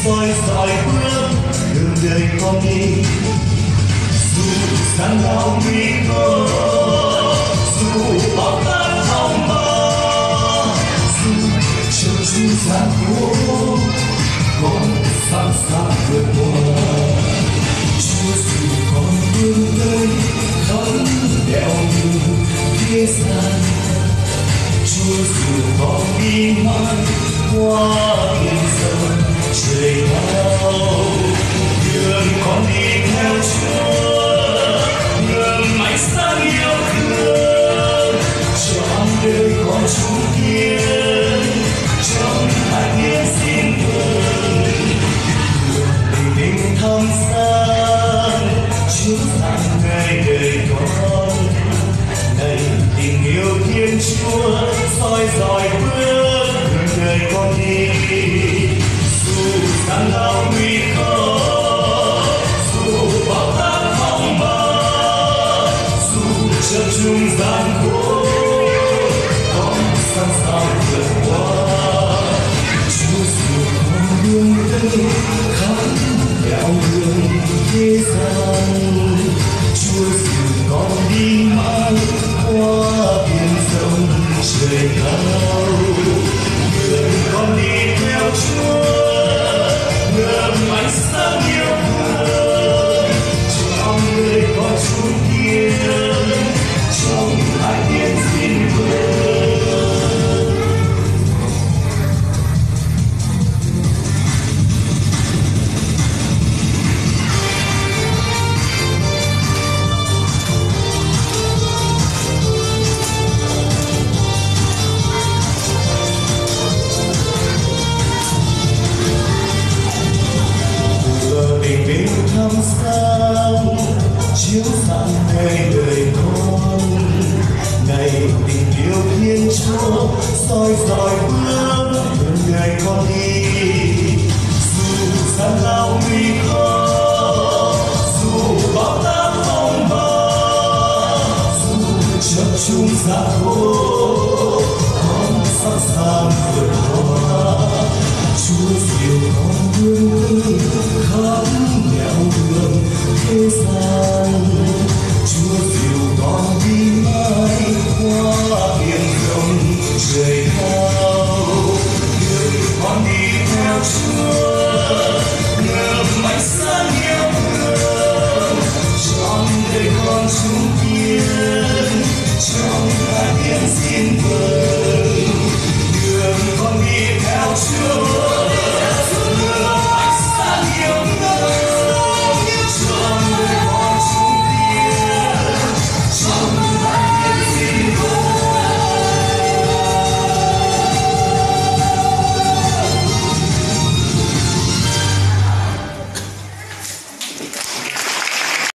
soi dọi bước đường đời con đi. Dù gian lao nguy cơ, dù bão táp phong ba, dù chờ chung gian khổ, con sẵn sàng vượt qua. Chúa dù con vươn tới khắp đèo đường thế gian, Chúa dù con đi mãi qua biển rộng trời cao, đường con đi theo Chúa, đường mãi sáng yêu thương, trọn đời con chung kiên trong hạnh hiến xin vâng. Đường bình minh thăm sáng Chúa rằng ngày đời con, này tình yêu Thiên Chúa soi dọi bước đường đời con đi. Dù gian lao nguy khó, dù bão táp phong ba, dù chập trùng gian khổ, con sẵn sàng vượt qua. Chúa dù con đường tới khắp nẻo đường thế gian, Chúa dù con đi mãi qua biển rộng trời cao, đường con đi theo Chúa, đường ánh sáng yêu thương, trong người con chung kiên trong hạnh hiến xin vâng. Bình minh thăm sáng chiếu sáng ngày đời con, ngày tình yêu Thiên Chúa soi dọi bước đường đời con đi. Dù gian lao nguy khó, dù bão táp phong ba, dù chập trùng gian khổ, con sẵn sàng vượt qua. Chúa dìu con vươn tới khắp nẻo đường thế gian,